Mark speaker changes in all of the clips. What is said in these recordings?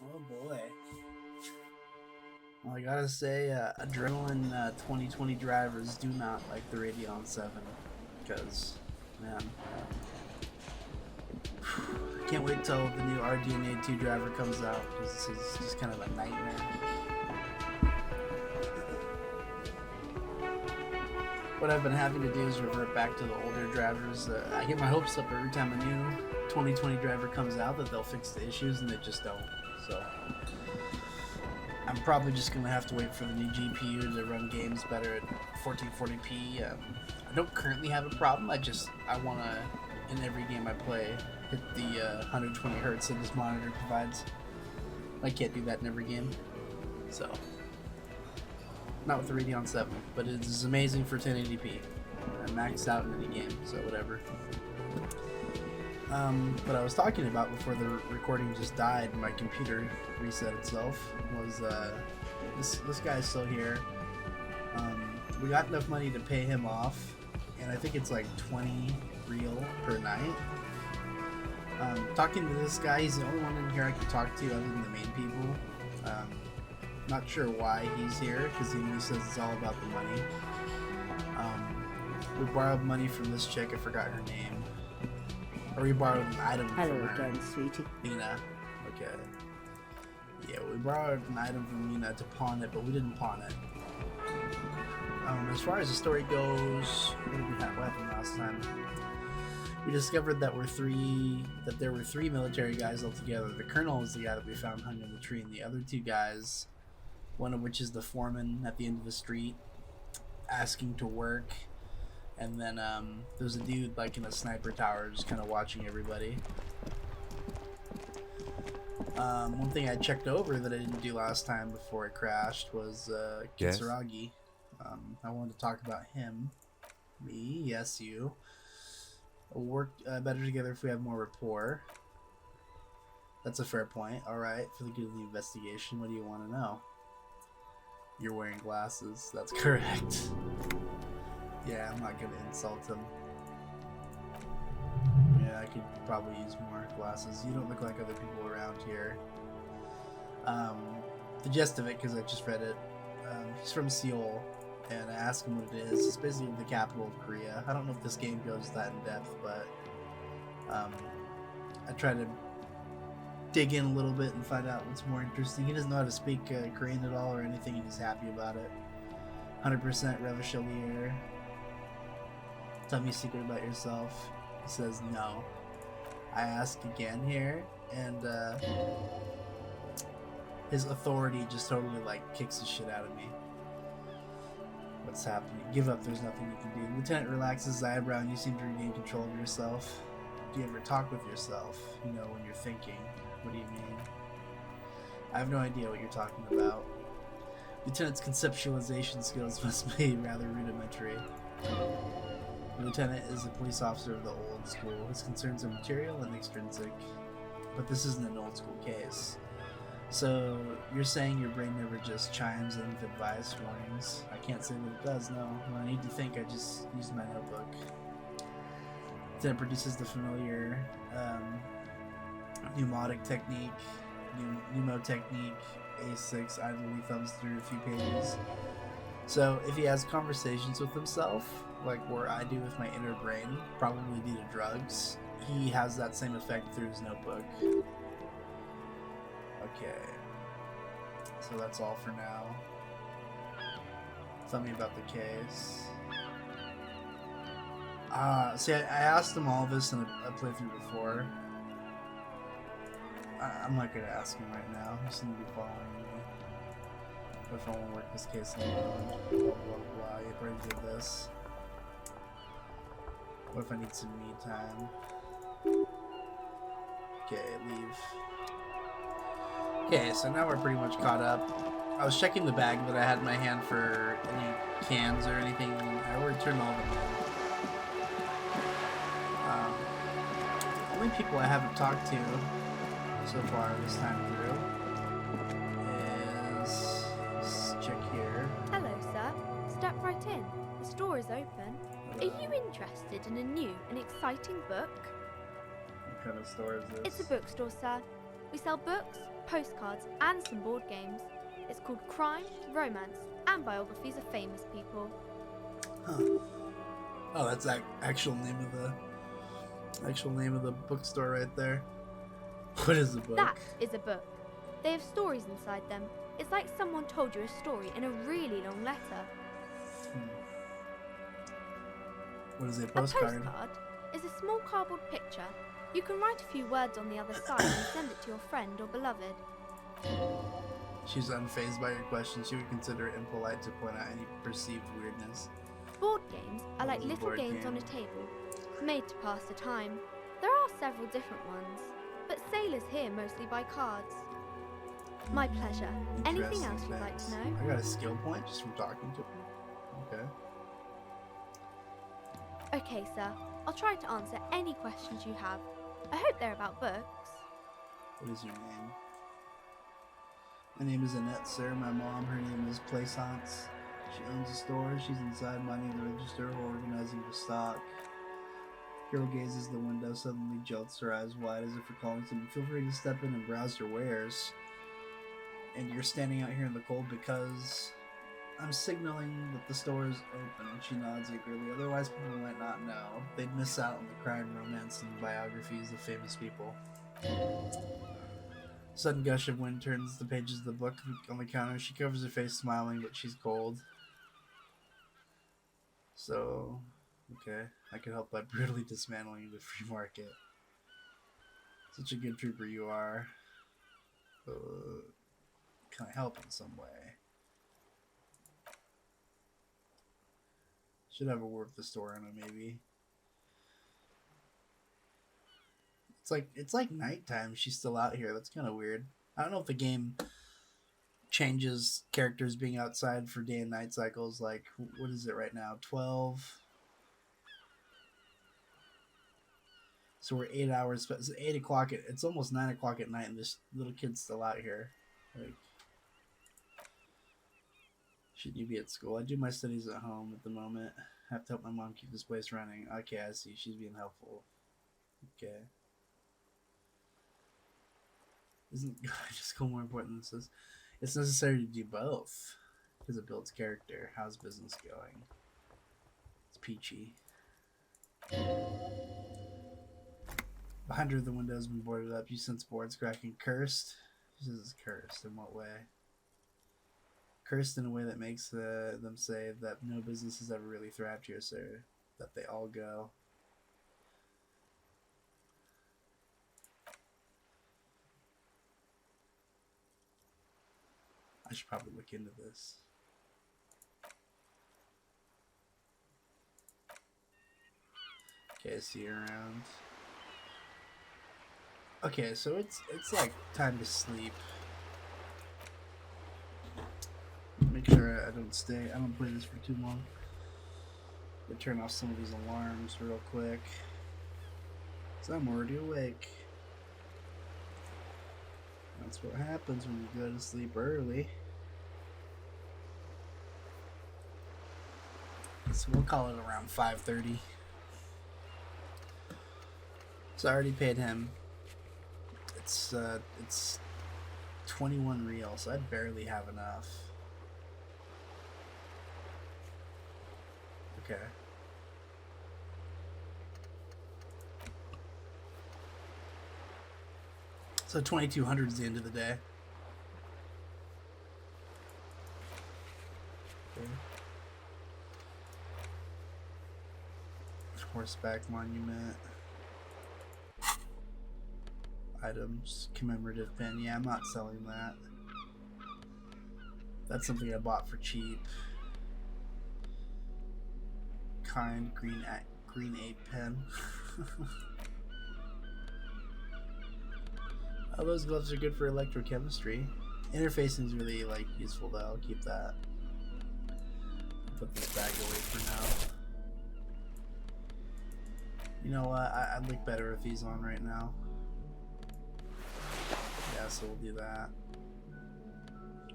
Speaker 1: Oh boy. Well, I gotta say, adrenaline 2020 drivers do not like the Radeon 7 because, man, I can't wait till the new RDNA 2 driver comes out because this is just kind of a nightmare. What I've been having to do is revert back to the older drivers. I get my hopes up every time a new 2020 driver comes out that they'll fix the issues, and they just don't. So I'm probably just gonna have to wait for the new GPU to run games better at 1440p. I don't currently have a problem. I wanna, in every game I play, hit the 120 hertz that this monitor provides. I can't do that in every game, so not with the Radeon 7, but it is amazing for 1080p. I maxed out in any game, so whatever. What I was talking about before the recording just died, my computer reset itself, was this guy's still here. We got enough money to pay him off, and I think it's like 20 real per night. Talking to this guy, he's the only one in here I can talk to other than the main people. Not sure why he's here, because he says it's all about the money. We borrowed money from this chick, I forgot her name. Or we borrowed an item from her.
Speaker 2: Hello again, sweetie.
Speaker 1: Mina. Okay. Yeah, we borrowed an item from Mina to pawn it, but we didn't pawn it. As far as the story goes, what happened last time? We discovered that there were three military guys altogether. The colonel is the guy that we found hung in the tree, and the other two guys, one of which is the foreman at the end of the street, asking to work. And then there's a dude like in a sniper tower just kind of watching everybody. One thing I checked over that I didn't do last time before it crashed was Kitsuragi. I wanted to talk about him. Me, yes, you. We'll work better together if we have more rapport. That's a fair point. Alright, for the good of the investigation, what do you want to know? You're wearing glasses. That's correct. Yeah, I'm not gonna insult him. Yeah, I could probably use more glasses. You don't look like other people around here. The gist of it, because I just read it, he's from Seoul, and I asked him what it is. It's basically the capital of Korea. I don't know if this game goes that in depth, but I try to dig in a little bit and find out what's more interesting. He doesn't know how to speak Korean at all or anything, and he's happy about it. 100% Revachelier. Tell me a secret about yourself. He says no. I ask again here, and his authority just totally like kicks the shit out of me. What's happening? Give up, there's nothing you can do. Lieutenant relaxes his eyebrow and you seem to regain control of yourself. Do you ever talk with yourself? You know, when you're thinking. What do you mean? I have no idea what you're talking about. Lieutenant's conceptualization skills must be rather rudimentary. The lieutenant is a police officer of the old school. His concerns are material and extrinsic. But this isn't an old school case. So, you're saying your brain never just chimes in with advice, warnings? I can't say that it does, no. When I need to think, I just use my notebook. Lieutenant produces the familiar mnemonic technique, mnemotechnique, A6, idly thumbs through a few pages. So, if he has conversations with himself, like where I do with my inner brain, probably due to drugs, he has that same effect through his notebook. Okay. So that's all for now. Tell me about the case. See, I asked him all this in a playthrough before. I'm not gonna ask him right now. He's gonna be following me. What if I want to work this case alone? Blah, blah, blah. You already did this. What if I need some me time? Okay, leave. Okay, so now we're pretty much caught up. I was checking the bag that I had in my hand for any cans or anything. I already turned all of them in. The only people I haven't talked to so far this time through is this chick here.
Speaker 3: Hello, sir. Step right in. The store is open. Are you interested in a new and exciting book?
Speaker 1: What kind of store is this?
Speaker 3: It's a bookstore, sir. We sell books, postcards, and some board games. It's called Crime, Romance, and Biographies of Famous People.
Speaker 1: Huh. Oh, that's the actual name of the bookstore right there. What is the book?
Speaker 3: That is a book. They have stories inside them. It's like someone told you a story in a really long letter.
Speaker 1: What is it? Postcard?
Speaker 3: A postcard is a small cardboard picture. You can write a few words on the other side and send it to your friend or beloved.
Speaker 1: She's unfazed by your question. She would consider it impolite to point out any perceived weirdness.
Speaker 3: Board games are like little games on a table, made to pass the time. There are several different ones, but sailors here mostly buy cards. My pleasure. Anything else you'd like to know?
Speaker 1: I got a skill point just from talking to her. Okay.
Speaker 3: Okay, sir. I'll try to answer any questions you have. I hope they're about books.
Speaker 1: What is your name? My name is Annette, sir. My mom, her name is Plaisance. She owns a store. She's inside minding the register or organizing the stock. Girl gazes the window, suddenly jolts her eyes wide as if recalling something. Feel free to step in and browse your wares. And you're standing out here in the cold because I'm signaling that the store is open. She nods eagerly. Otherwise, people might not know. They'd miss out on the crime, romance, and biographies of famous people. Sudden gush of wind turns the pages of the book on the counter. She covers her face, smiling, but she's cold. So, okay, I could help by brutally dismantling the free market. Such a good trooper you are. Can I help in some way? Should have a word with the store owner, maybe. It's like nighttime. She's still out here. That's kind of weird. I don't know if the game changes characters being outside for day and night cycles. Like, what is it right now? 12. So we're 8 hours. But it's 8 o'clock. It's almost 9 o'clock at night, and this little kid's still out here. Like, shouldn't you be at school? I do my studies at home at the moment. I have to help my mom keep this place running. Okay, I see. She's being helpful. Okay. Isn't school more important than this? It's necessary to do both because it builds character. How's business going? It's peachy. Behind her, the window has been boarded up. You sense boards cracking. Cursed? She says it's cursed. In what way? Cursed in a way that makes them say that no business has ever really thrived here, sir. That they all go. I should probably look into this. Okay, I see you around. Okay, so it's like time to sleep. Make sure I don't play this for too long. I'll turn off some of these alarms real quick. So I'm already awake. That's what happens when you go to sleep early. So we'll call it around 5:30. So I already paid him. It's 21 real, so I'd barely have enough. Okay. So 2,200 is the end of the day. Okay. Horseback monument. Items. Commemorative pin. Yeah, I'm not selling that. That's something I bought for cheap. Kind green ape pen. Oh, those gloves are good for electrochemistry. Interfacing is really useful though. I'll keep that. Put this bag away for now. You know what? I'd look better with these on right now. Yeah, so we'll do that.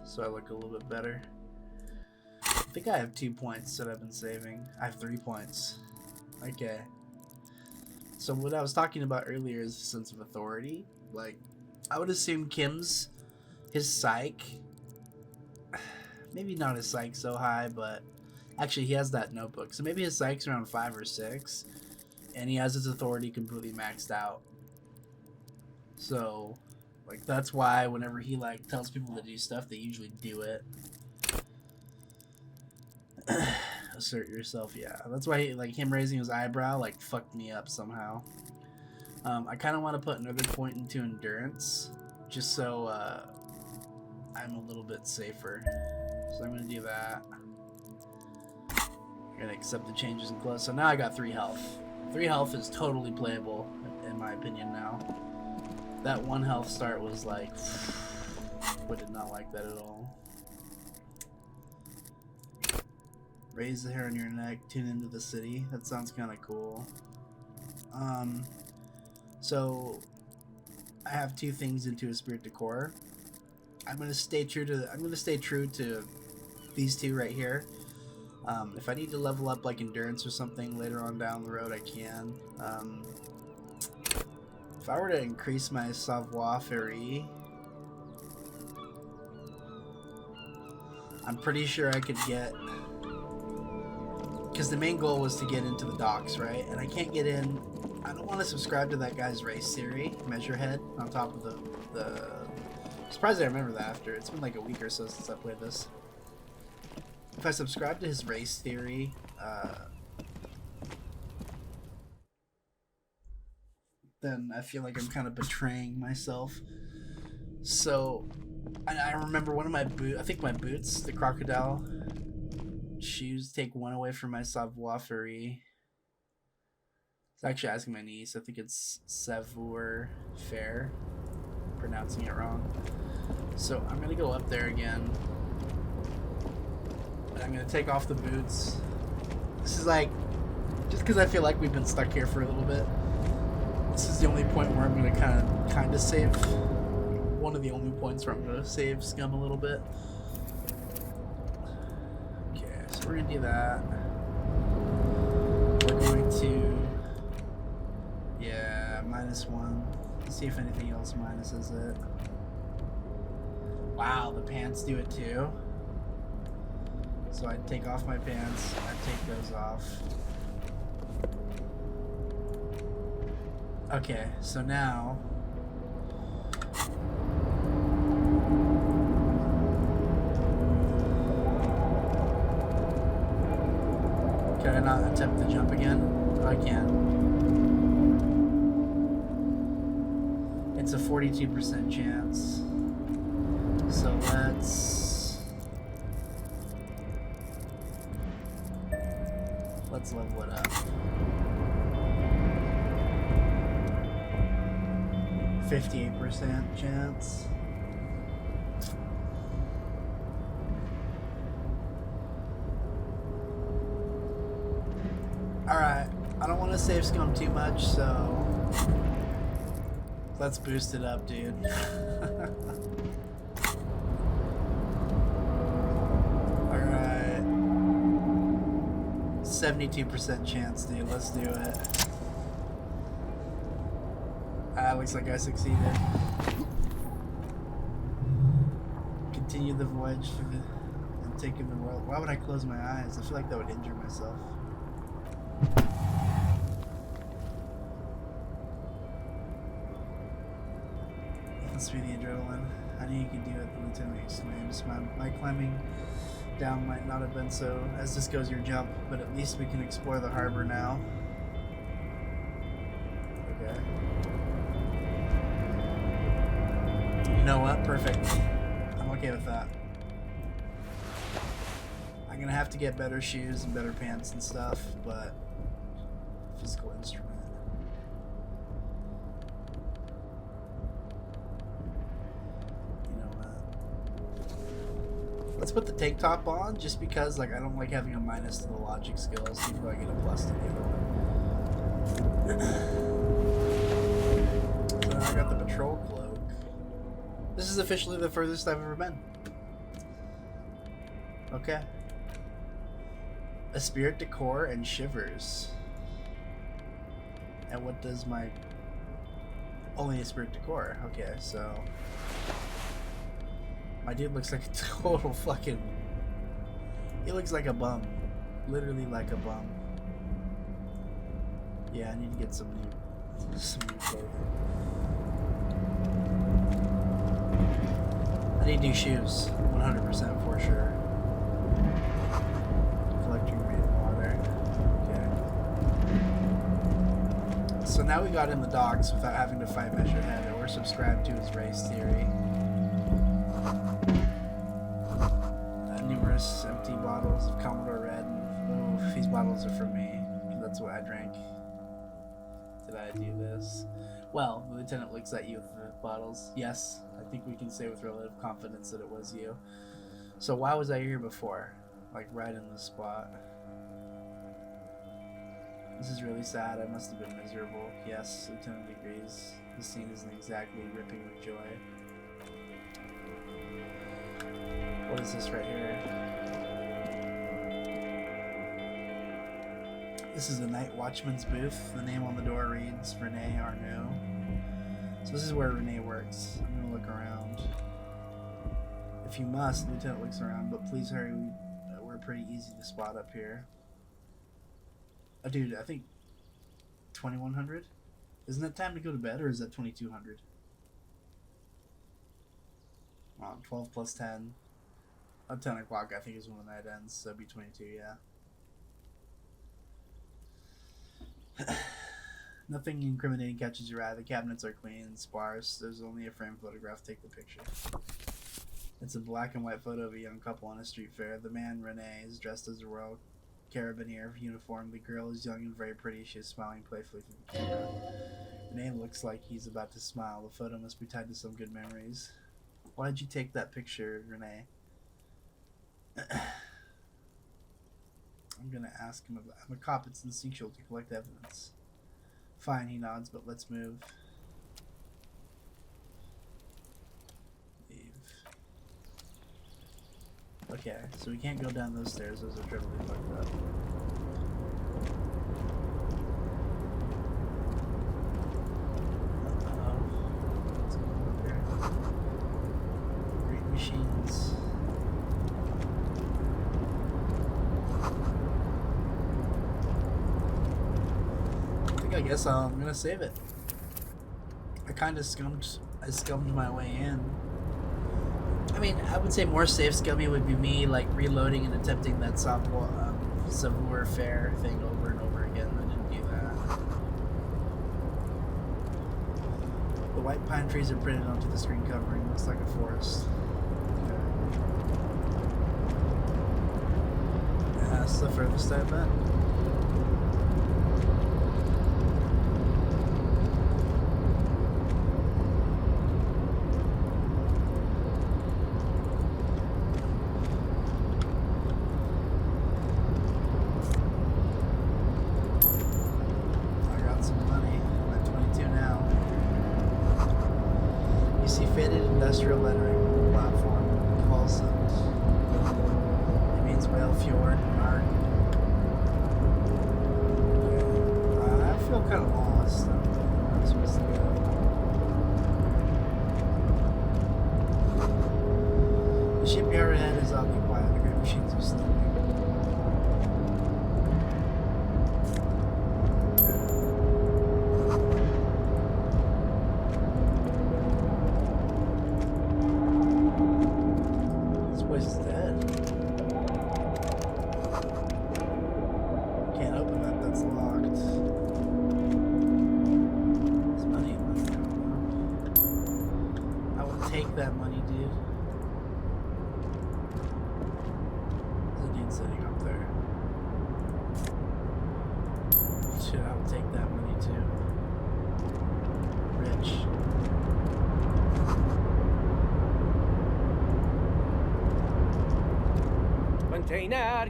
Speaker 1: So I look a little bit better. I think I have 2 points that I've been saving. I have 3 points. Okay. So what I was talking about earlier is a sense of authority. Like, I would assume Kim's, his psych, maybe not his psych so high, but actually he has that notebook, so maybe his psych's around 5 or 6, and he has his authority completely maxed out. So, like, that's why whenever he, like, tells people to do stuff, they usually do it. Assert yourself, yeah. That's why, like, him raising his eyebrow, like, fucked me up somehow. I kind of want to put another point into endurance, just so, I'm a little bit safer. So I'm going to do that. I'm going to accept the changes in clothes. So now I got 3 health. 3 health is totally playable, in my opinion now. That 1 health start was like, I did not like that at all. Raise the hair on your neck, tune into the city. That sounds kind of cool. So I have 2 things into a spirit decor. I'm gonna stay true to these 2 right here. If I need to level up like endurance or something later on down the road, I can. If I were to increase my savoir-faire, I'm pretty sure I could get, because the main goal was to get into the docks, right? And I can't get in. I don't want to subscribe to that guy's race theory, Measurehead, on top of the I'm surprised I remember that after. It's been like a week or so since I played this. If I subscribe to his race theory, then I feel like I'm kind of betraying myself. So, I remember one of my boots, I think my boots, the crocodile shoes, take 1 away from my savoir-faire. It's actually asking my niece. I think it's savoir-faire. Pronouncing it wrong. So I'm going to go up there again. I'm going to take off the boots. This is like, just because I feel like we've been stuck here for a little bit. This is the only point where I'm going to kind of save. One of the only points where I'm going to save Scum a little bit. Okay, so we're going to do that. We're going to, yeah, -1. Let's see if anything else minuses it. Wow, the pants do it too. So I'd take off my pants, I'd take those off. Okay, so now can I not attempt the jump again? Oh, I can. It's a 42% chance. So let's level it up. 58% chance. Alright, I don't want to save Scum too much, so let's boost it up, dude. Alright. 72% chance, dude. Let's do it. Looks like I succeeded. Continue the voyage and taking the world. Why would I close my eyes? I feel like that would injure myself. Let's be the adrenaline. I knew you could do it, the lieutenant exclaims. My climbing down might not have been so. As this goes your jump, but at least we can explore the harbor now. Okay. You know what? Perfect. I'm okay with that. I'm gonna have to get better shoes and better pants and stuff, but physical instrument. You know what? Let's put the tank top on, just because like I don't like having a minus to the logic skills, even though I get a plus to the other one. I got the patrol cloak. This is officially the furthest I've ever been. Okay. A spirit decor and shivers. And what does my Only a spirit decor. Okay, so my dude looks like a total fucking. He looks like a bum, literally like a bum. Yeah, I need to get some new clothing. I need new shoes, 100% for sure. Collecting rainwater. Okay. So now we got in the docks without having to fight Measured Head or subscribe to his race theory. Numerous empty bottles of Commodore Red. Oh, these bottles are for me. That's what I drank. Did I do this? Well, the lieutenant looks at you with the bottles. Yes, I think we can say with relative confidence that it was you. So why was I here before? Like right in the spot. This is really sad. I must have been miserable. Yes, Lieutenant agrees. The scene isn't exactly ripping with joy. What is this right here? This is the Night Watchman's booth. The name on the door reads Renee Arnaud. So this is where Renee works. I'm gonna look around. If you must, the lieutenant looks around, but please hurry. We're pretty easy to spot up here. Oh, dude, I think 2100. Isn't it time to go to bed, or is that 2200? 12 plus 10. At 10 o'clock, I think, is when the night ends, so it'd be 22, yeah. Nothing incriminating catches your eye. The cabinets are clean and sparse. There's only a framed photograph to take the picture. It's a black and white photo of a young couple on a street fair. The man, Renee, is dressed as a Royal Carabinier uniform. The girl is young and very pretty. She is smiling playfully through the camera. Renee looks like he's about to smile. The photo must be tied to some good memories. Why did you take that picture, Renee? I'm gonna ask him about. I'm a cop. It's instinctual to collect evidence. Fine, he nods, but let's move. Leave. Okay, so we can't go down those stairs. Those are totally fucked up. What's going on up here? Great machines. I guess I'm gonna save it. I kind of scummed my way in. I mean, I would say more safe scummy would be me like reloading and attempting that Savoir Faire thing over and over again. I didn't do that. The white pine trees are printed onto the screen covering. Looks like a forest. Okay. Yeah, that's the furthest I've been. Industrial lettering on the platform. Colsund. It means Whale Fjord. I feel kind of lost. I don't know where I'm supposed to go. The shipyard ahead is oddly quiet. The great machines are sleeping.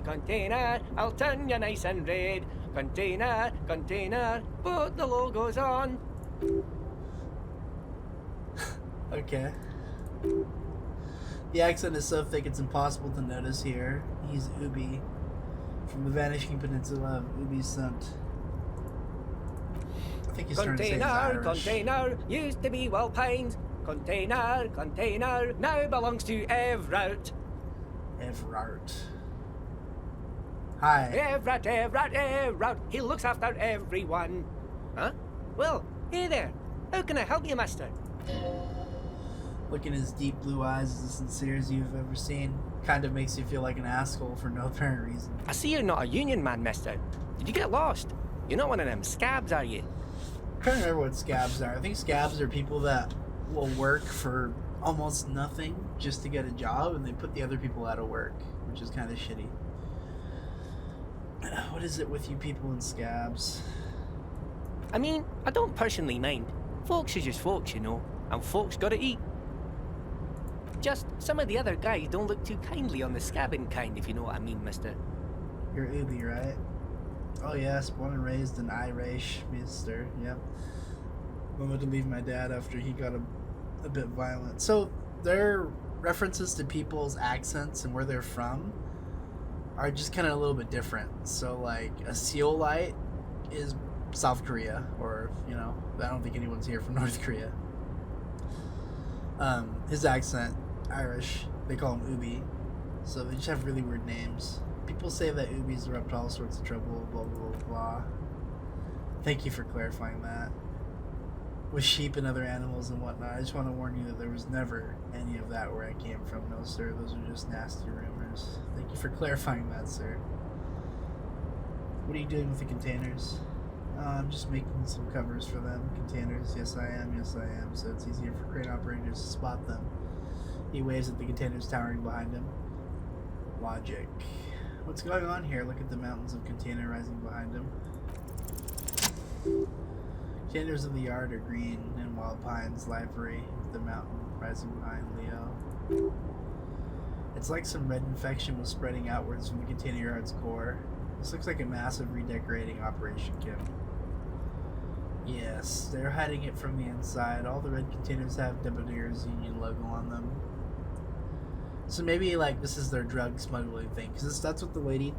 Speaker 2: Container, I'll turn you nice and red. Container, put the logos on.
Speaker 1: Okay. The accent is so thick it's impossible to notice here. He's Ubi, from the vanishing peninsula of Ubi Sunt. think he's trying to say he's Irish.
Speaker 2: Container, used to be Will Pines. Container, now belongs to Everett.
Speaker 1: Everett. Hi.
Speaker 2: Everett. He looks after everyone. Huh? Well, hey there. How can I help you, mister?
Speaker 1: Look in his deep blue eyes is as sincere as you've ever seen. Kind of makes you feel like an asshole for no apparent reason.
Speaker 2: I see you're not a union man, mister. Did you get lost? You're not one of them scabs, are you?
Speaker 1: I'm trying to remember what scabs are. I think scabs are people that will work for almost nothing just to get a job, and they put the other people out of work, which is kind of shitty. What is it with you people in scabs?
Speaker 2: I mean, I don't personally mind. Folks are just folks, you know, and folks gotta eat. Just some of the other guys don't look too kindly on the scabbing kind, if you know what I mean, mister.
Speaker 1: You're Ubi, right? Oh yes, born and raised in Irish, mister. Yep. Wanted to leave my dad after he got a bit violent. So their references to people's accents and where they're from are just kind of a little bit different. So like a Seolite is South Korea, or you know, I don't think anyone's here from North Korea. His accent, Irish, they call him Ubi. So they just have really weird names. People say that Ubis are up to all sorts of trouble, blah blah blah blah. Thank you for clarifying that. With sheep and other animals and whatnot, I just want to warn you that there was never any of that where I came from. No sir, those are just nasty rumors. Thank you for clarifying that, sir. What are you doing with the containers? I'm just making some covers for them. Containers, yes I am, so it's easier for crane operators to spot them. He waves at the containers towering behind him. Logic. What's going on here? Look at the mountains of container rising behind him. Containers of the yard are green and wild pines livery with the mountain rising behind Leo. It's like some red infection was spreading outwards from the container yard's core. This looks like a massive redecorating operation, Kim. Yes, they're hiding it from the inside. All the red containers have Debonair's Union logo on them. So maybe like this is their drug smuggling thing, because that's what the lady,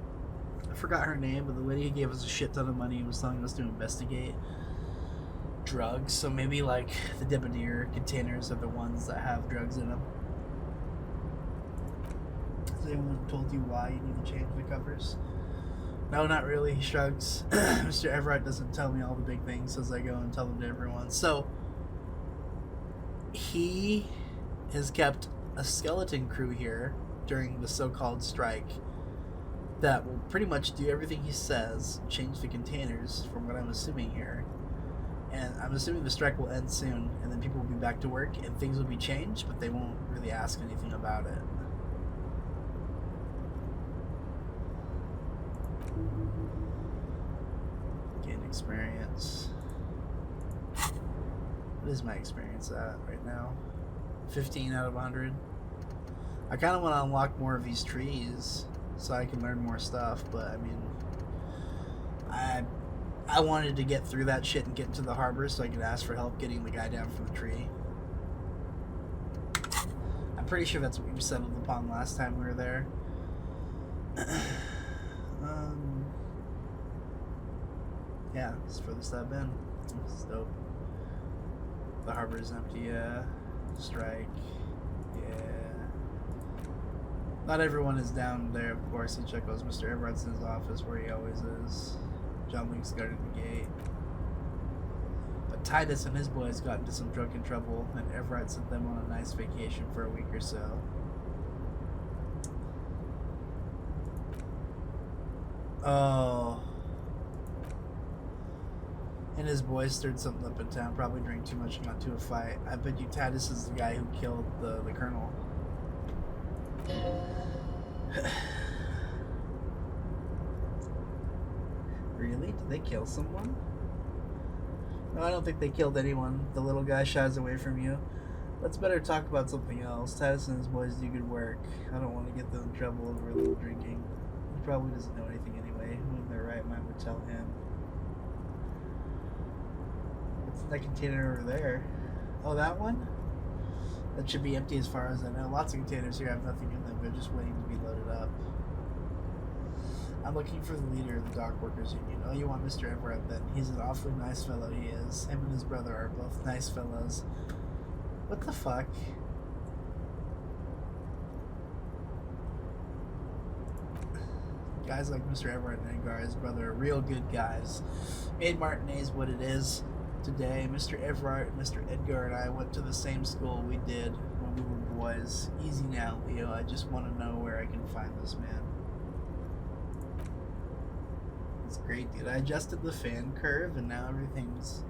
Speaker 1: I forgot her name, but the lady who gave us a shit ton of money was telling us to investigate drugs. So maybe like the Debonair containers are the ones that have drugs in them. Has anyone told you why you need to change the covers? No, not really, he shrugs. Mr. Everett doesn't tell me all the big things as I go and tell them to everyone. So he has kept a skeleton crew here during the so-called strike that will pretty much do everything he says, change the containers from what I'm assuming here. And I'm assuming the strike will end soon and then people will be back to work and things will be changed, but they won't really ask anything about it. Gain experience. What is my experience at right now? 15 out of 100. I kind of want to unlock more of these trees so I can learn more stuff, but I mean, I wanted to get through that shit and get into the harbor so I could ask for help getting the guy down from the tree. I'm pretty sure that's what we settled upon last time we were there. Yeah, it's for the step in. It's dope. The harbor is empty, yeah. Strike, yeah. Not everyone is down there, of course. He chuckles. Mr. Everett's in his office where he always is. John Link's guarding the gate. But Titus and his boys got into some drunken trouble, and Everett sent them on a nice vacation for a week or so. Oh. And his boys stirred something up in town. Probably drank too much and got into a fight. I bet you Titus is the guy who killed the colonel. Really? Did they kill someone? No, I don't think they killed anyone. The little guy shies away from you. Let's better talk about something else. Titus and his boys do good work. I don't want to get them in trouble over a little drinking. He probably doesn't know anything anyway. Who in their right mind would tell him? What's in that container over there? Oh, that one? That should be empty as far as I know. Lots of containers here have nothing in them. They're just waiting to be loaded up. I'm looking for the leader of the dock workers union. Oh, you want Mr. Everett then? He's an awfully nice fellow, he is. Him and his brother are both nice fellows. What the fuck? Guys like Mr. Everett and Edgar, his brother, are real good guys. Made Martinez what it is today. Mr. Everett, Mr. Edgar, and I went to the same school we did when we were boys. Easy now, Leo. I just want to know where I can find this man. It's great, dude. I adjusted the fan curve, and now everything's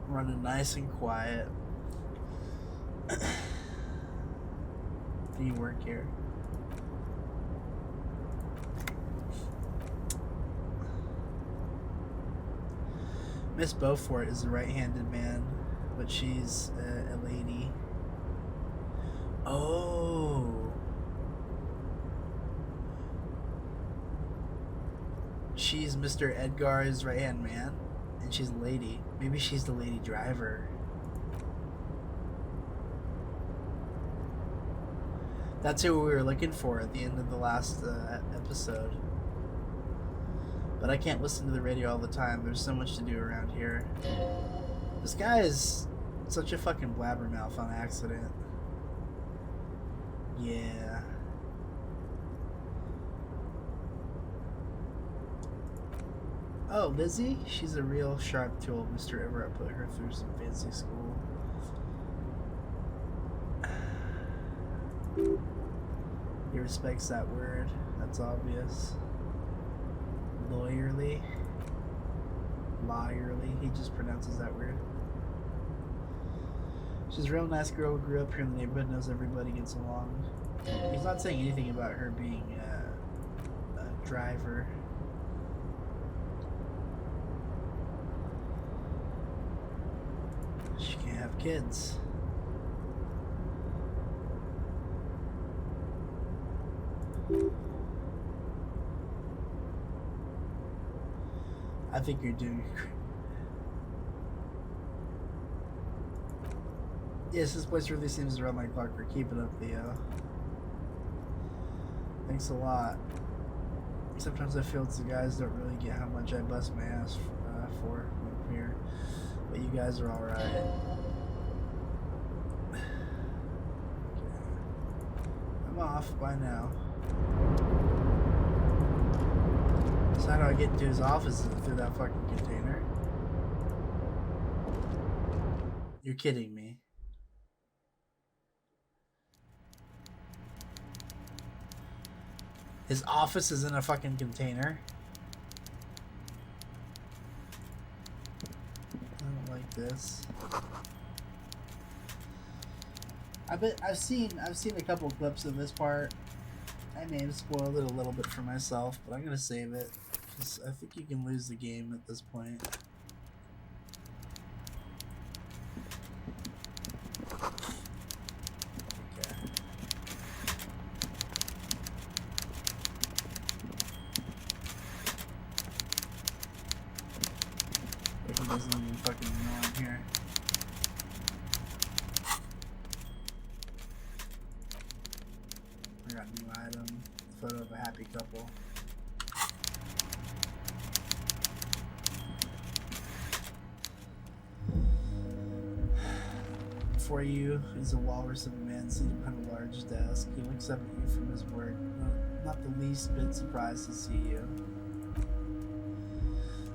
Speaker 1: running nice and quiet. Do you work here? Miss Beaufort is the right-handed man, but she's a lady. Oh. She's Mr. Edgar's right-hand man, and she's a lady. Maybe she's the lady driver. That's who we were looking for at the end of the last episode. But I can't listen to the radio all the time. There's so much to do around here. This guy is such a fucking blabbermouth on accident. Yeah. Oh, Lizzie? She's a real sharp tool. Mr. Everett put her through some fancy school. He respects that word. That's obvious. Lawyerly. He just pronounces that word. She's a real nice girl who grew up here in the neighborhood, knows everybody, gets along. He's not saying anything about her being a driver. She can't have kids. I think you're doing great. Yes, this place really seems to run like clockwork. Keep it up, Leo. Thanks a lot. Sometimes I feel it's the guys don't really get how much I bust my ass for up here. But you guys are alright. Okay. I'm off. Bye now. So how do I get into his office through that fucking container? You're kidding me. His office is in a fucking container? I don't like this. I've seen a couple clips of this part. I may have spoiled it a little bit for myself, but I'm gonna save it. Because I think you can lose the game at this point. Okay. He doesn't even fucking know I'm here. I got a new item. Photo of a happy couple. Before you is a walrus of a man seated behind a large desk. He looks up at you from his work, not the least bit surprised to see you.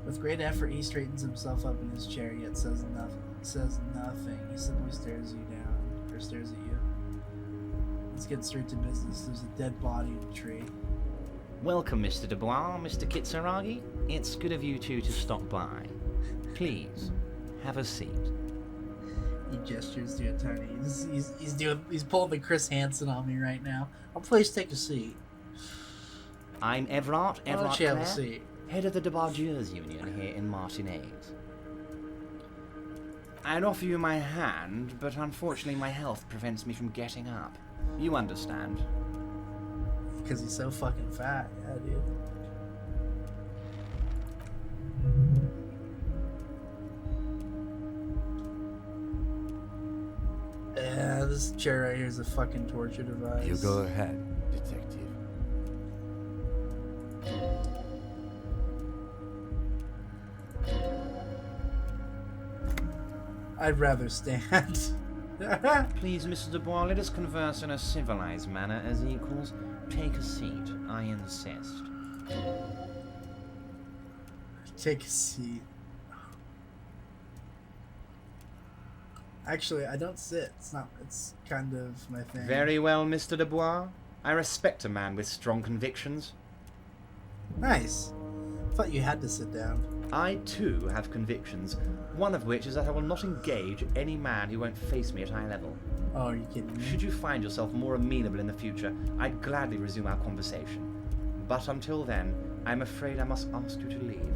Speaker 1: With great effort, he straightens himself up in his chair, yet says nothing. He simply stares at you. Let's get straight to business. There's a dead body in a tree.
Speaker 4: Welcome, Mr. Dubois, Mr. Kitsuragi. It's good of you two to stop by. Please, have a seat.
Speaker 1: He gestures to a Tony. He's pulling the Chris Hansen on me right now. Oh, please take a seat.
Speaker 4: I'm Everard
Speaker 1: Why don't you have a seat?
Speaker 4: head of the Debaucheurs Union here in Martinez. I'd offer you my hand, but unfortunately my health prevents me from getting up. You understand.
Speaker 1: Because he's so fucking fat, yeah, dude. Yeah, this chair right here is a fucking torture device.
Speaker 5: You go ahead, detective.
Speaker 1: I'd rather stand.
Speaker 4: Please, Mr. Dubois, let us converse in a civilized manner as equals. Take a seat, I insist.
Speaker 1: Take a seat. Actually, I don't sit. It's kind of my thing.
Speaker 4: Very well, Mr. Dubois. I respect a man with strong convictions.
Speaker 1: Nice. I thought you had to sit down.
Speaker 4: I, too, have convictions, one of which is that I will not engage any man who won't face me at eye level.
Speaker 1: Oh, are you kidding me?
Speaker 4: Should you find yourself more amenable in the future, I'd gladly resume our conversation. But until then, I'm afraid I must ask you to leave.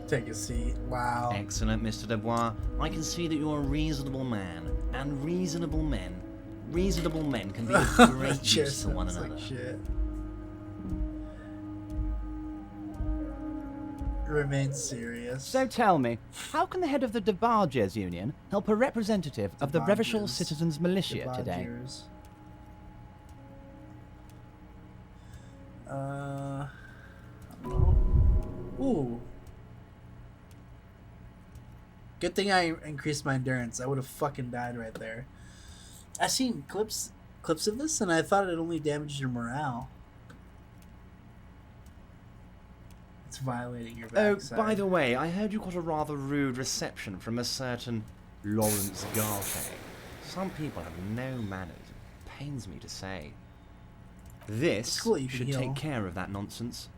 Speaker 1: Take a seat. Wow.
Speaker 4: Excellent, Mr. Dubois. I can see that you're a reasonable man, and reasonable men can be of great use to one another.
Speaker 1: Like shit. Remain serious.
Speaker 5: So tell me, how can the head of the Debargers Union help a representative of the Revachol
Speaker 1: Debargers.
Speaker 5: Citizens Militia today?
Speaker 1: Debargers. I don't know. Ooh. Good thing I increased my endurance. I would have fucking died right there. I've seen clips of this, and I thought it only damaged your morale. It's violating your
Speaker 4: Oh,
Speaker 1: backside.
Speaker 4: by the way, I heard you got a rather rude reception from a certain Lawrence Garfe. Some people have no manners. It pains me to say. This
Speaker 1: cool, you can
Speaker 4: should
Speaker 1: heal.
Speaker 4: take care of that nonsense.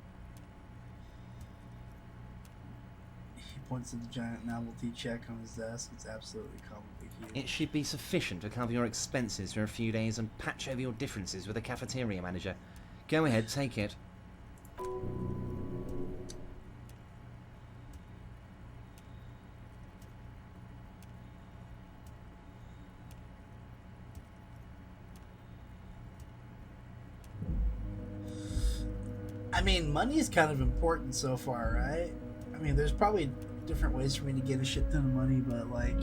Speaker 1: He points to the giant novelty check on his desk. It's absolutely comically huge.
Speaker 4: It should be sufficient to cover your expenses for a few days and patch over your differences with the cafeteria manager. Go ahead, take it.
Speaker 1: I mean, money is kind of important so far, right? I mean, there's probably different ways for me to get a shit ton of money, but like,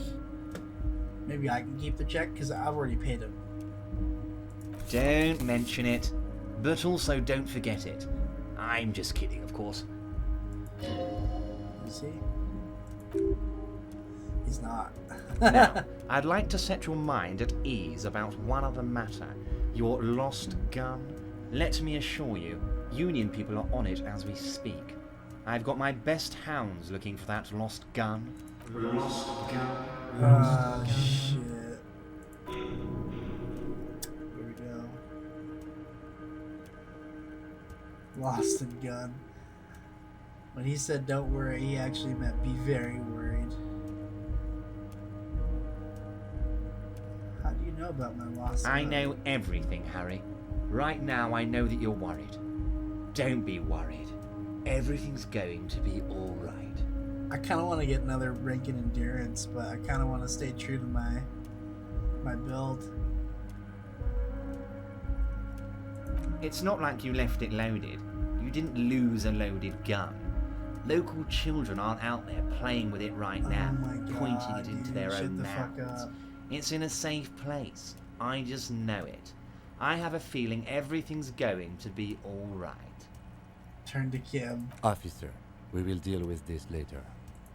Speaker 1: maybe I can keep the check because I've already paid him.
Speaker 4: Don't mention it, but also don't forget it. I'm just kidding, of course.
Speaker 1: You see? He's not.
Speaker 4: Now, I'd like to set your mind at ease about one other matter. Your lost gun. Let me assure you, Union people are on it as we speak. I've got my best hounds looking for that lost gun. Lost gun.
Speaker 1: Shit. Here we go. Lost and gun. When he said don't worry, he actually meant be very worried. How do you know about my lost gun?
Speaker 4: I know everything, Harry. Right now, I know that you're worried. Don't be worried. Everything's going to be all right.
Speaker 1: I kind of want to get another rank in endurance, but I kind of want to stay true to my build.
Speaker 4: It's not like you left it loaded. You didn't lose a loaded gun. Local children aren't out there playing with it right now,
Speaker 1: Oh my God,
Speaker 4: pointing it into
Speaker 1: dude,
Speaker 4: their
Speaker 1: shut
Speaker 4: own
Speaker 1: the fuck
Speaker 4: mouths.
Speaker 1: up.
Speaker 4: It's in a safe place. I just know it. I have a feeling everything's going to be all right.
Speaker 1: Turn to Kim.
Speaker 6: Officer, we will deal with this later.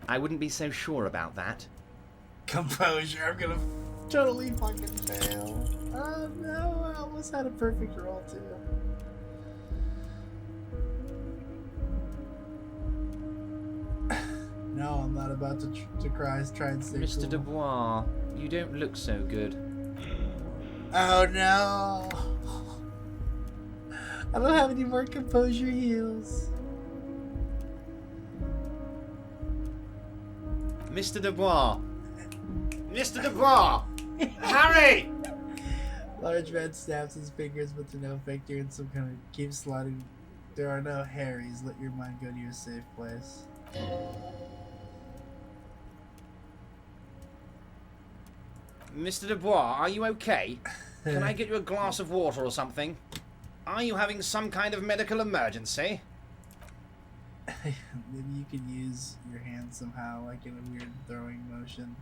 Speaker 4: I wouldn't be so sure about that.
Speaker 1: Composure. I'm gonna totally fucking fail. Oh no! I almost had a perfect roll too. No, I'm not about to cry. Try and stay
Speaker 4: Mr.
Speaker 1: cool.
Speaker 4: Dubois, you don't look so good.
Speaker 1: Oh no! I don't have any more composure heals.
Speaker 4: Mr. Dubois! Mr. Dubois! Harry!
Speaker 1: Large red snaps his fingers, but to no victor and some kind of keep sliding. There are no Harrys. Let your mind go to your safe place.
Speaker 4: Mr. Dubois, are you okay? Can I get you a glass of water or something? Are you having some kind of medical emergency?
Speaker 1: Maybe you could use your hand somehow, like in a weird throwing motion.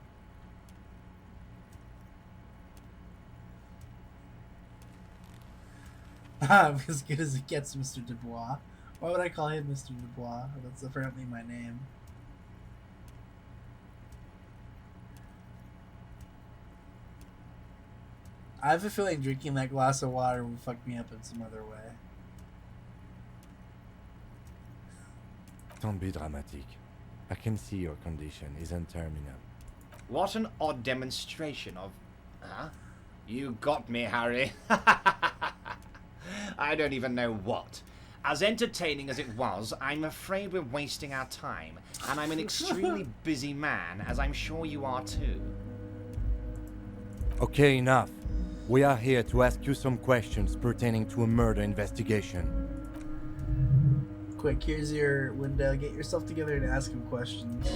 Speaker 1: I'm as good as it gets, Mr. Dubois. Why would I call him Mr. Dubois? That's apparently my name. I have a feeling drinking that glass of water will fuck me up in some other way.
Speaker 6: Don't be dramatic. I can see your condition isn't terminal.
Speaker 4: What an odd demonstration of... Huh? You got me, Harry. I don't even know what. As entertaining as it was, I'm afraid we're wasting our time, and I'm an extremely busy man, as I'm sure you are too.
Speaker 6: Okay, enough. We are here to ask you some questions pertaining to a murder investigation.
Speaker 1: Quick, here's your window. Get yourself together and ask him questions.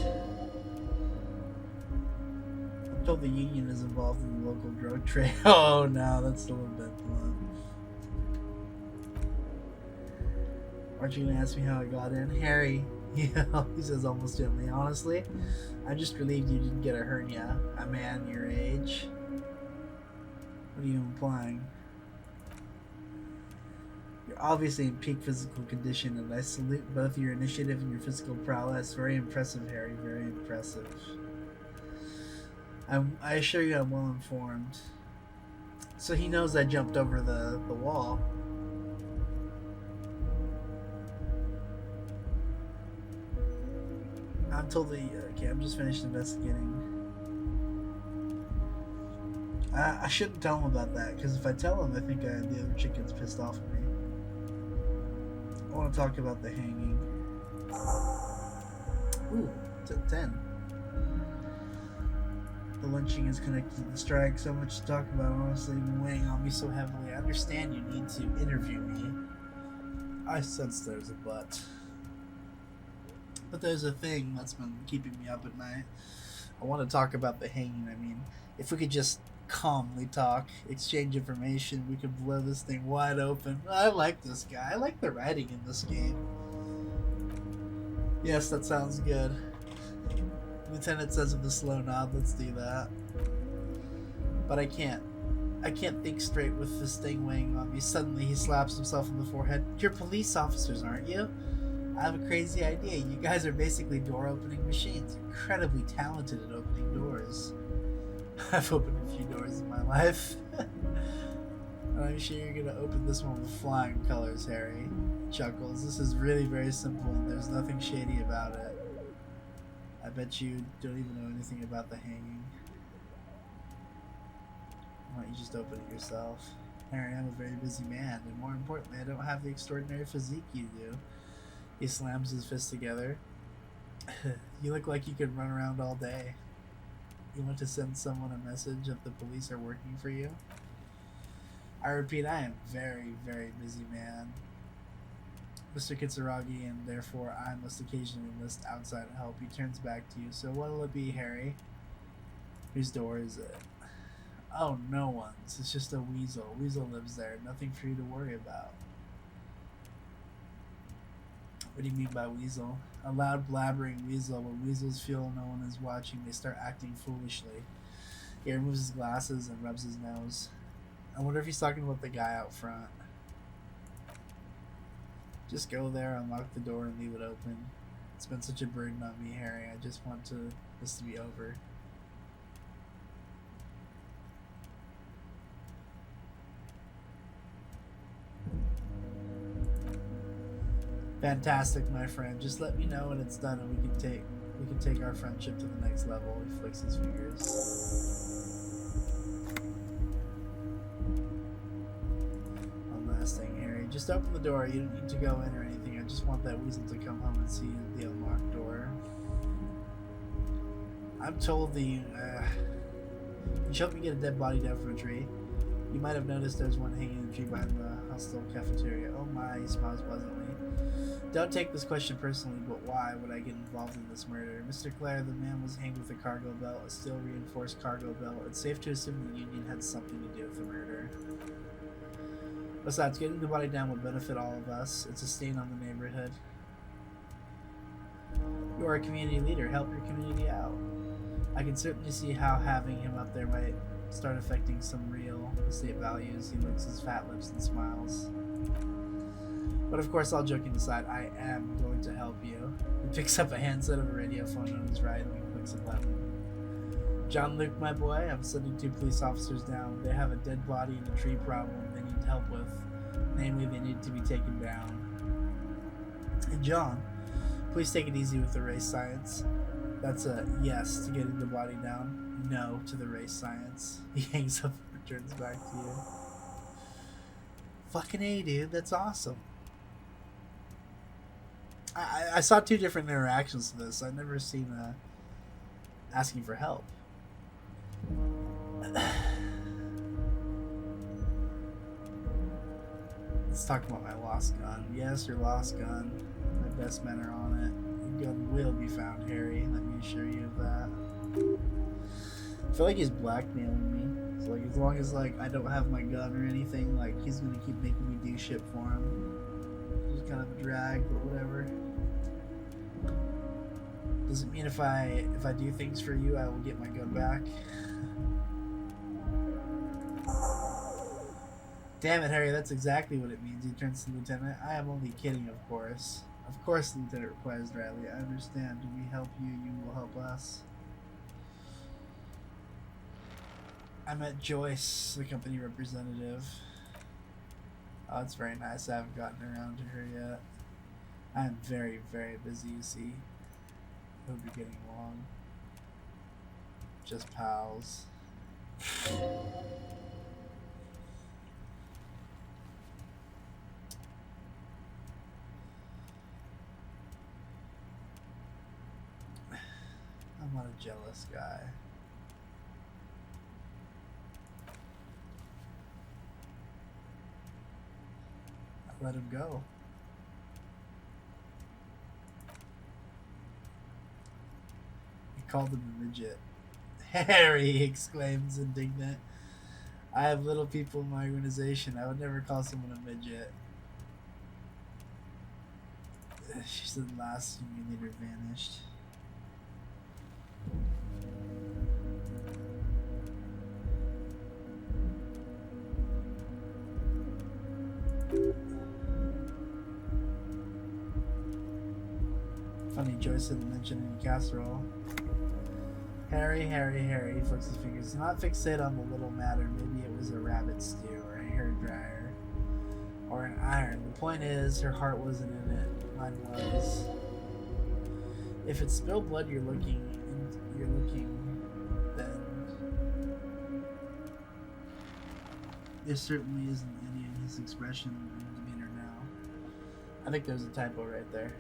Speaker 1: I'm told the union is involved in the local drug trade. Oh no, that's a little bit blunt. Aren't you gonna ask me how I got in? Harry, he says almost gently. Honestly, I'm just relieved you didn't get a hernia. A man your age. What are you implying? You're obviously in peak physical condition, and I salute both your initiative and your physical prowess. Very impressive, Harry. Very impressive. I assure you I'm well informed. So he knows I jumped over the wall. I'm totally... Okay, I'm just finished investigating. I shouldn't tell him about that, because if I tell him, I think the other chick gets pissed off at me. I want to talk about the hanging. Ooh, 10. The lynching is connected to the strike. So much to talk about, honestly, been weighing on me so heavily. I understand you need to interview me. I sense there's a but. But there's a thing that's been keeping me up at night. I want to talk about the hanging. I mean, if we could just calmly talk, exchange information, we could blow this thing wide open. I like this guy. I like the writing in this game. Yes, that sounds good. Lieutenant says with a slow nod, let's do that. But I can't think straight with this thing weighing on me. Suddenly he slaps himself in the forehead. You're police officers, aren't you? I have a crazy idea. You guys are basically door opening machines. Incredibly talented at opening doors. I've opened a few doors in my life. And I'm sure you're gonna open this one with flying colors, Harry. Chuckles. This is really very simple and there's nothing shady about it. I bet you don't even know anything about the hanging. Why don't you just open it yourself? Harry, I'm a very busy man, and more importantly, I don't have the extraordinary physique you do. He slams his fists together. You look like you could run around all day. You want to send someone a message that the police are working for you? I repeat, I am very, very busy man. Mr. Kitsuragi, and therefore I must occasionally enlist outside help. He turns back to you. So what'll it be, Harry? Whose door is it? Oh, no one's. It's just a weasel. Weasel lives there. Nothing for you to worry about. What do you mean by weasel? A loud blabbering weasel. When weasels feel no one is watching, they start acting foolishly. He removes his glasses and rubs his nose. I wonder if he's talking about the guy out front. Just go there, unlock the door, and leave it open. It's been such a burden on me, Harry. I just want this to be over. Fantastic, my friend. Just let me know when it's done, and we can take our friendship to the next level. He flicks his fingers. One last thing, Harry. Just open the door. You don't need to go in or anything. I just want that weasel to come home and see the unlocked door. I'm told you helped me get a dead body down from a tree. You might have noticed there's one hanging in the tree behind the hostel cafeteria. Oh my, he smiles pleasantly. Don't take this question personally, but why would I get involved in this murder? Mr. Clare, the man was hanged with a cargo belt, a steel reinforced cargo belt. It's safe to assume the Union had something to do with the murder. Besides, getting the body down will benefit all of us. It's a stain on the neighborhood. You are a community leader. Help your community out. I can certainly see how having him up there might start affecting some real estate values. He licks his fat lips and smiles. But of course, all joking aside, I am going to help you. He picks up a handset of a radio phone on his right and clicks a button. John Luke, my boy, I'm sending 2 police officers down. They have a dead body and a tree problem they need help with. Namely, they need to be taken down. And John, please take it easy with the race science. That's a yes to getting the body down, no to the race science. He hangs up and returns back to you. Fucking A, dude, that's awesome. I saw 2 different interactions to this. I've never seen asking for help. Let's talk about my lost gun. Yes, your lost gun. My best men are on it. Your gun will be found, Harry. Let me assure you of that. I feel like he's blackmailing me. So, like, as long as, like, I don't have my gun or anything, like, he's gonna keep making me do shit for him. Just kind of a drag, but whatever. Does it mean if I do things for you, I will get my gun back? Damn it, Harry, that's exactly what it means. He turns to the lieutenant. I am only kidding, of course. Of course, the lieutenant replies dryly. I understand. Do we help you, you will help us. I met Joyce, the company representative. Oh, it's very nice. I haven't gotten around to her yet. I am very, very busy, you see. Hope you're getting along. Just pals. I'm not a jealous guy. I let him go. He called him a midget. Harry, he exclaims, indignant. I have little people in my organization. I would never call someone a midget. She said last and later vanished. Funny, Joyce didn't mention any casserole. Harry, he flicks his fingers. Do not fixate on the little matter. Maybe it was a rabbit stew or a hairdryer or an iron. The point is, her heart wasn't in it. Mine was. If it's spilled blood you're looking, then there certainly isn't any in his expression and demeanor now. I think there's a typo right there.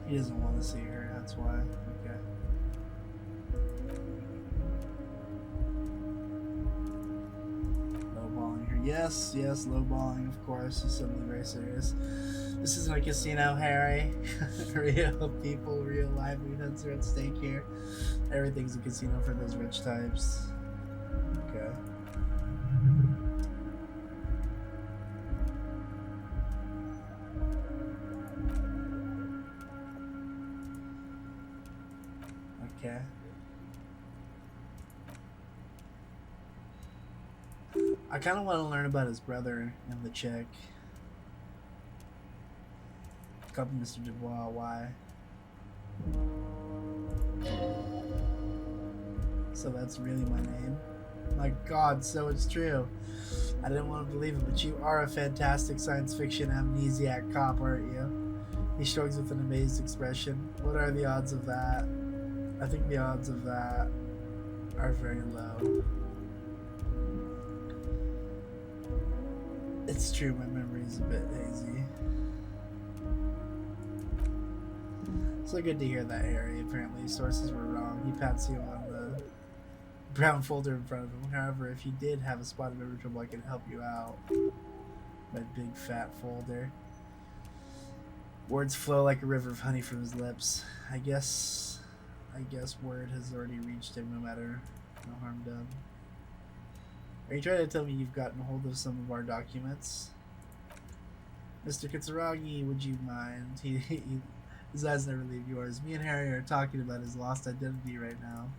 Speaker 1: He doesn't want to see her, that's why. Okay. Lowballing her. Yes, lowballing, of course. He's suddenly very serious. This isn't a casino, Harry. Real people, real livelihoods are at stake here. Everything's a casino for those rich types. Okay. Okay. I kind of want to learn about his brother and the chick. Copy Mr. Dubois, why? So that's really my name? My god, so it's true. I didn't want to believe it, but you are a fantastic science fiction amnesiac cop, aren't you? He shrugs with an amazed expression. What are the odds of that? I think the odds of that are very low. It's true, my memory is a bit hazy. So good to hear that, Harry. Apparently, sources were wrong. He pats you on the brown folder in front of him. However, if you did have a spot of memory trouble, I can help you out. My big fat folder. Words flow like a river of honey from his lips. I guess word has already reached him, no matter no harm done. Are you trying to tell me you've gotten hold of some of our documents? Mr. Kitsuragi, would you mind? His eyes never leave yours. Me and Harry are talking about his lost identity right now.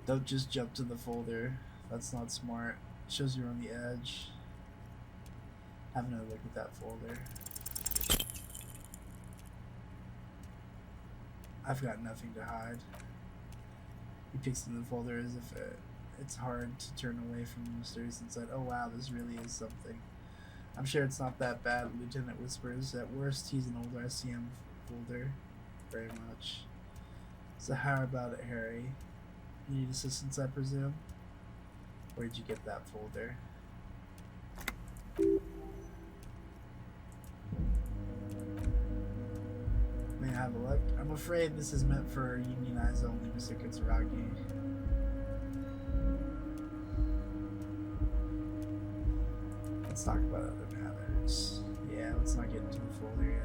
Speaker 1: Don't just jump to the folder. That's not smart. Shows you're on the edge. Have another look at that folder. I've got nothing to hide. He picks in the folder as if it's hard to turn away from the mysterious inside. Oh wow, this really is something. I'm sure it's not that bad, Lieutenant whispers. At worst, he's an old RCM folder. Very much. So how about it, Harry? You need assistance, I presume? Where'd you get that folder? May I have a look? I'm afraid this is meant for union eyes only, Mr. Kitsuragi. Let's talk about other matters. Yeah, let's not get into the folder yet.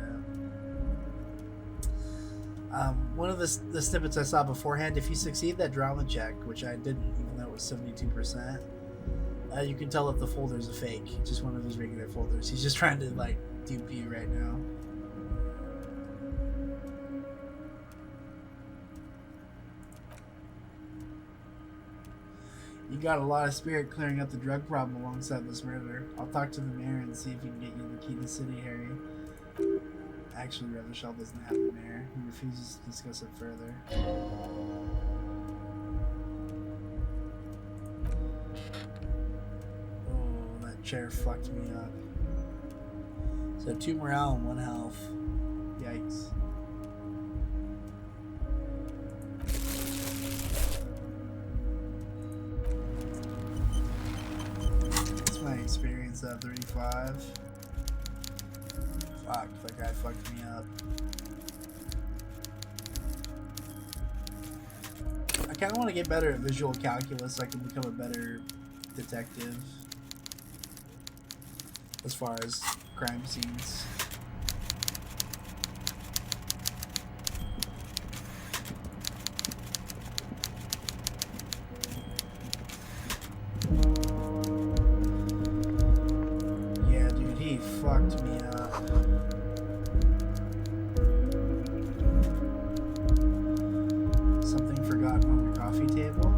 Speaker 1: One of the snippets I saw beforehand, if you succeed that drama check, which I didn't, even though it was 72%, you can tell if the folder's a fake. Just one of his regular folders. He's just trying to, like, dupe you right now. You got a lot of spirit clearing up the drug problem alongside this murder. I'll talk to the mayor and see if he can get you the key to the city, Harry. Actually, Revershell doesn't have a mayor. He refuses to discuss it further. Oh, that chair fucked me up. So 2 morale and 1 health. Yikes. That's my experience at 35. Fuck, that guy fucked me up. I kind of want to get better at visual calculus so I can become a better detective as far as crime scenes. Yeah, dude, he fucked me up. Table.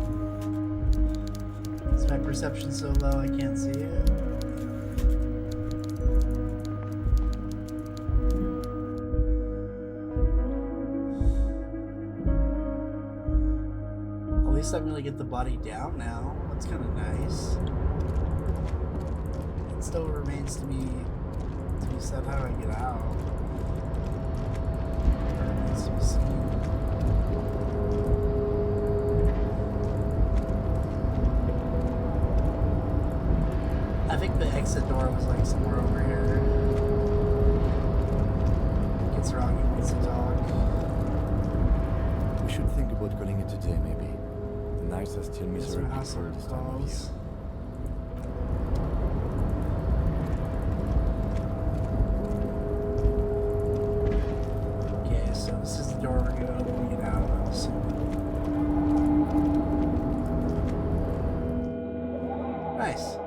Speaker 1: Is my perception so low I can't see it? At least I'm gonna get the body down now. That's kind of nice. It still remains to be said how I get out. Or remains to be seen. I think the exit door was like somewhere over here. Gets wrong, he wants to talk.
Speaker 6: We should think about calling it a day, maybe. The nights are still
Speaker 1: Yes,
Speaker 6: miserable
Speaker 1: my house
Speaker 6: for this time of year.
Speaker 1: calls. Okay, so this is the door we're gonna open to get out of, I'm assuming. Nice.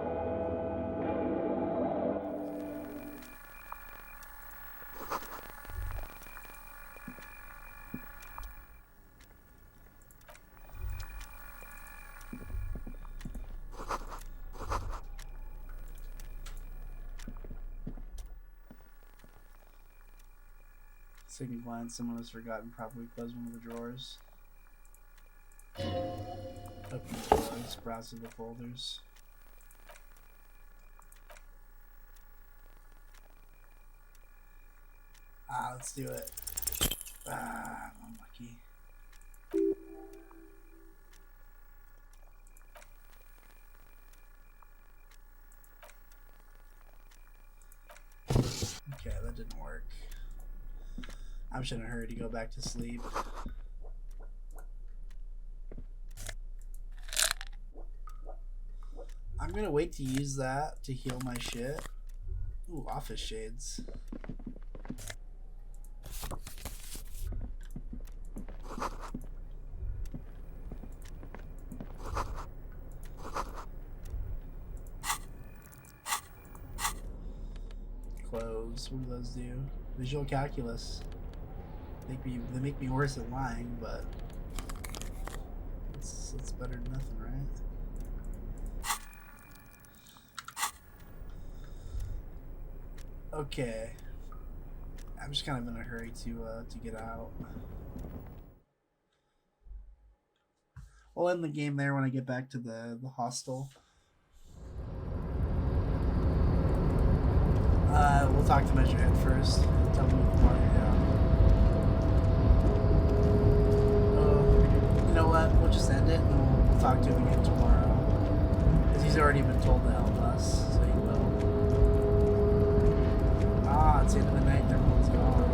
Speaker 1: Second glance, someone has forgotten, probably closed one of the drawers. Open the drawers, browse through the folders. Let's do it. I'm unlucky. Okay, that didn't work. I'm just in a hurry to go back to sleep. I'm gonna wait to use that to heal my shit. Ooh, office shades. Clothes. What do those do? Visual calculus. They make me worse at lying, but it's better than nothing, right? Okay. I'm just kind of in a hurry to get out. I'll end the game there when I get back to the hostel. We'll talk to Measurehead first. Tell me what party down. You know what? We'll just end it and we'll talk to him again tomorrow. Because he's already been told to help us, so he will. Ah, it's the end of the night and everyone's gone.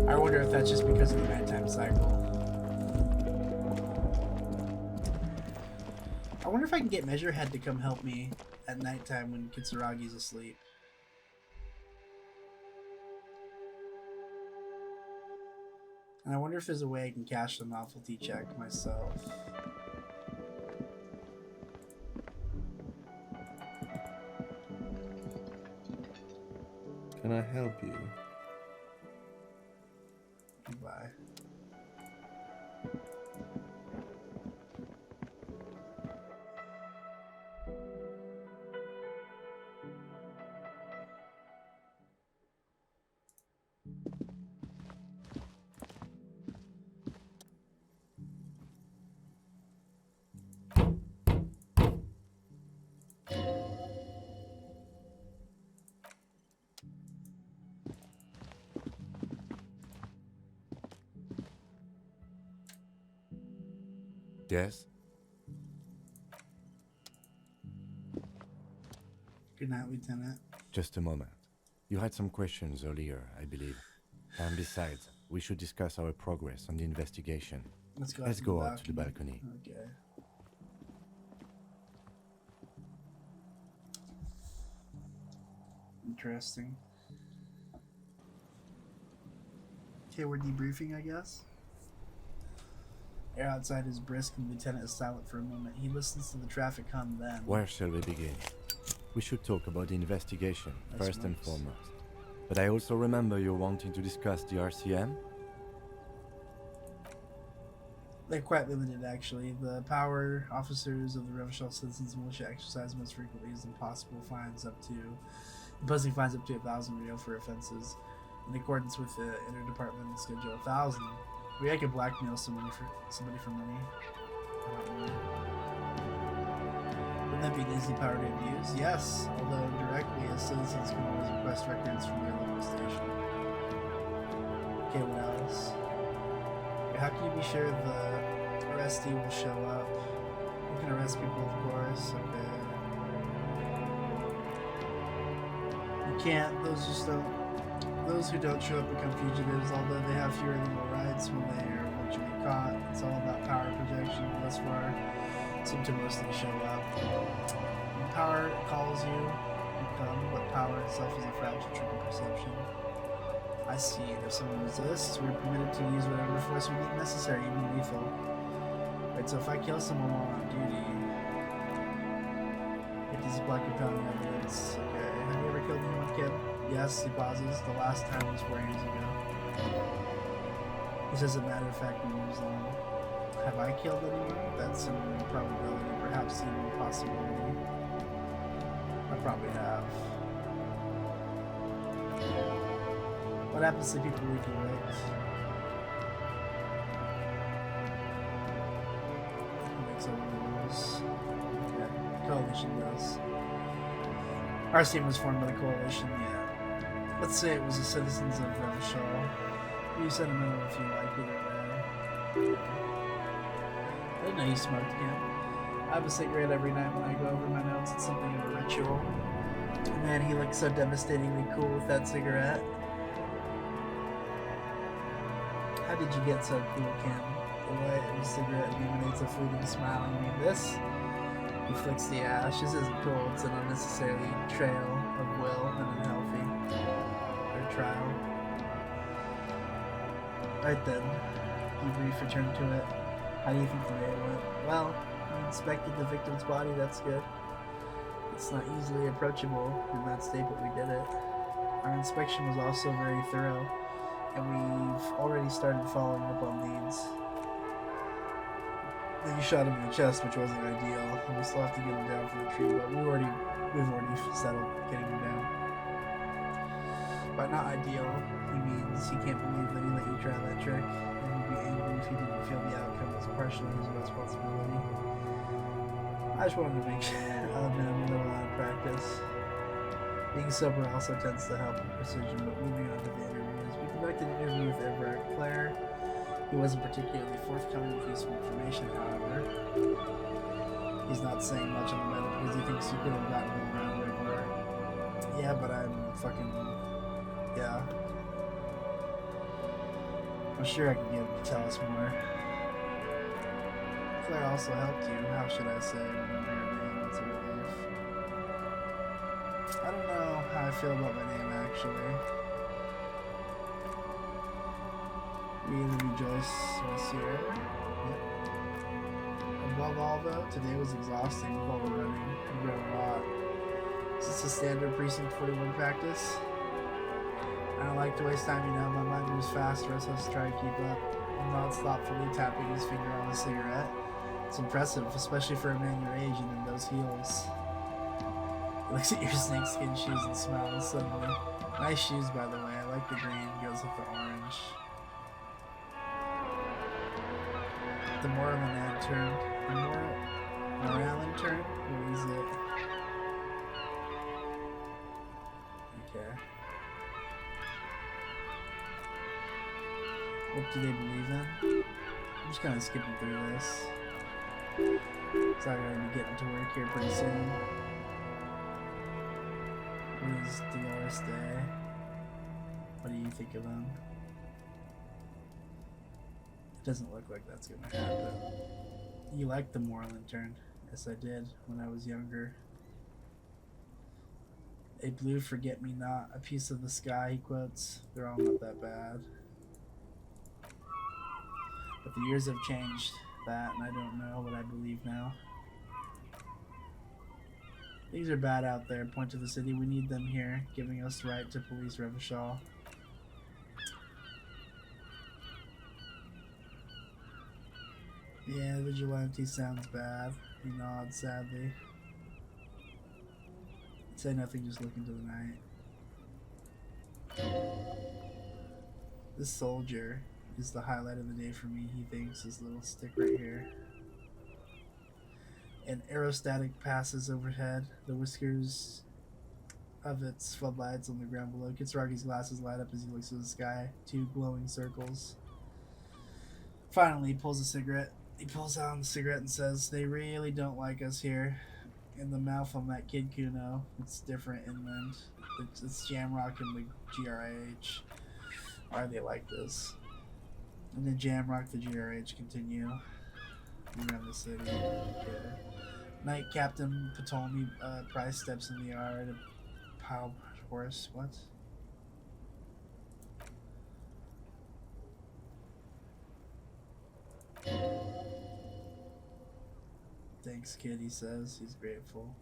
Speaker 1: I wonder if that's just because of the nighttime cycle. I wonder if I can get Measurehead to come help me at nighttime when Kitsuragi's asleep. And I wonder if there's a way I can cash the novelty check myself.
Speaker 7: Can I help you?
Speaker 1: Goodbye.
Speaker 6: Yes?
Speaker 1: Good night, Lieutenant.
Speaker 6: Just a moment. You had some questions earlier, I believe. And besides, we should discuss our progress on the investigation.
Speaker 1: Let's go
Speaker 6: out to the balcony.
Speaker 1: Okay. Interesting. Okay, we're debriefing, I guess. Air outside is brisk and the lieutenant is silent for a moment. He listens to the traffic hum then.
Speaker 6: Where shall we begin? We should talk about the investigation, first and foremost. But I also remember you're wanting to discuss the RCM?
Speaker 1: They're quite limited, actually. The power officers of the Revachol Citizens Militia exercise most frequently is impossible imposing fines up to 1,000 real for offenses. In accordance with the interdepartmental schedule, 1,000. Maybe I could blackmail somebody for money. I don't know. Wouldn't that be an easy power to abuse? Yes, although directly, as citizens can always request records from their local station. Okay, what else? How can you be sure the arrestee will show up? You can arrest people, of course. Okay. You can't. Those who don't show up become fugitives, although they have fewer legal rights when they are eventually caught. It's all about power projection. Thus far, seem to mostly show up. When power calls you, you come, but power itself is a fragile trick of perception. I see. If someone resists, we're permitted to use whatever force we deem necessary, even lethal. Right, so if I kill someone while on duty, it is black compelling evidence. Okay. Have you ever killed anyone, kid? Yes, he pauses. The last time was 4 years ago. He says, as a matter of fact, moves on. Have I killed anyone? That's an improbability, perhaps even a possibility. I probably have. What happens to people we convict? Who makes all the rules? Yeah, coalition does. Our team was formed by the coalition, yeah. Let's say it was the citizens of Revachol. You sentimental if you like either way. I didn't know you smoked, Kim. I have a cigarette every night when I go over my notes. It's something of a ritual. Man, he looks so devastatingly cool with that cigarette. How did you get so cool, Kim? The light of a cigarette illuminates a fleeting smile. You mean this? He flicks the ash. This isn't cool. It's an unnecessary trail of will and unhealthy. Or trial. Right then. Debrief, return to it. How do you think the day went? Well, we inspected the victim's body. That's good. It's not easily approachable in that state, but we did it. Our inspection was also very thorough. And we've already started following up on leads. Then you shot him in the chest, which wasn't ideal. And we still have to get him down from the tree, but we We've already settled getting him down. By not ideal, he means he can't believe that he let you try that trick, and he'd be angry if he didn't feel the outcome was partially his responsibility. I just wanted to make sure I've been a little out of practice. Being sober also tends to help with precision, but moving on to the interviews. We conducted an interview with Everett Clare. He wasn't particularly forthcoming with useful information, however. He's not saying much on the matter because he thinks you could have gotten him around regular. Yeah, but I'm fucking... yeah. I'm sure I can get him to tell us more. Claire also helped you. How should I say? Remember your name. It's a relief. I don't know how I feel about my name, actually. We interviewed Joyce Messier. Yep. Above all, though, today was exhausting with all the running. We ran a lot. Is this a standard Precinct 41 practice? I don't like to waste time, you know. My mind moves fast, or else I have to try to keep up. I'm not thoughtfully tapping his finger on a cigarette. It's impressive, especially for a man your age and in those heels. He looks at your snakeskin shoes and smiles suddenly. Nice shoes, by the way. I like the green. Goes with the orange. The Moralan turned. The Moralan turned? What is it? Okay. What do they believe in? I'm just kind of skipping through this. So I'm going to be getting to work here pretty soon. What is Dolores Day? What do you think of him? It doesn't look like that's going to happen. You like the Moralan turn? Yes, I did when I was younger. A blue forget-me-not, a piece of the sky, he quotes. They're all not that bad. But the years have changed that, and I don't know what I believe now. Things are bad out there. Point to the city. We need them here, giving us the right to police Revachol. Yeah, vigilante sounds bad. He nods sadly. Say nothing, just look into the night. This soldier is the highlight of the day for me, he thinks, his little stick right here. An aerostatic passes overhead, the whiskers of its floodlights on the ground below. Kitsuragi's glasses light up as he looks at the sky, two glowing circles. Finally, he pulls a cigarette. He pulls out the cigarette and says, they really don't like us here. In the mouth on that kid Kuno, it's different inland. It's Jamrock and the GRH. Why are they like this? And then Jamrock, the GRH continue. Around the city. Okay. Night Captain Ptolemy Price steps in the yard. Pow horse. What? Thanks, kid, he says. He's grateful.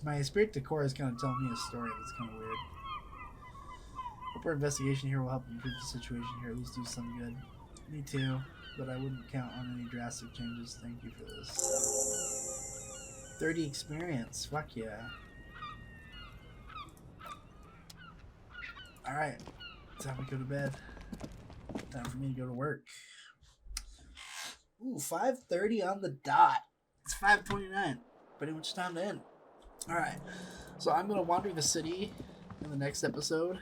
Speaker 1: My spirit decor is kind of telling me a story that's kind of weird. Hope our investigation here will help improve the situation here, at least do some good. Me too, but I wouldn't count on any drastic changes. Thank you for this. 30 experience. Fuck yeah. Alright. Time to go to bed. Time for me to go to work. Ooh, 5:30 on the dot. It's 5:29. Pretty much time to end. Alright. So I'm going to wander the city in the next episode.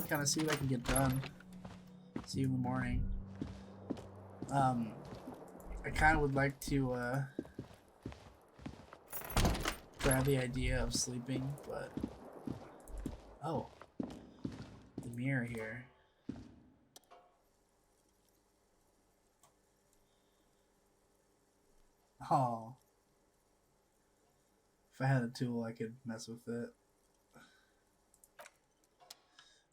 Speaker 1: Kind of see what I can get done. See you in the morning. I kind of would like to try the idea of sleeping, but... Oh. The mirror here. Oh. If I had a tool, I could mess with it.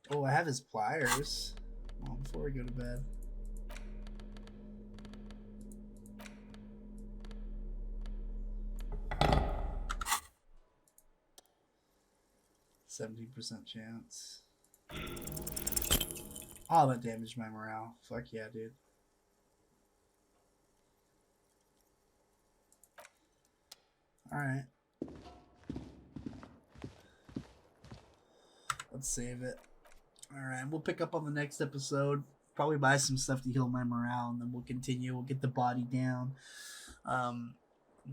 Speaker 1: Oh, I have his pliers. Well, before we go to bed. %70% chance. Oh, that damaged my morale. Fuck yeah, dude. Alright. Let's save it. Alright, we'll pick up on the next episode. Probably buy some stuff to heal my morale, and then we'll continue. We'll get the body down.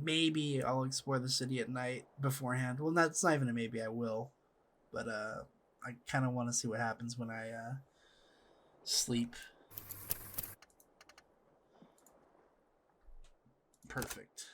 Speaker 1: Maybe I'll explore the city at night beforehand. Well, that's not even a maybe, I will. But I kind of want to see what happens when I sleep. Perfect.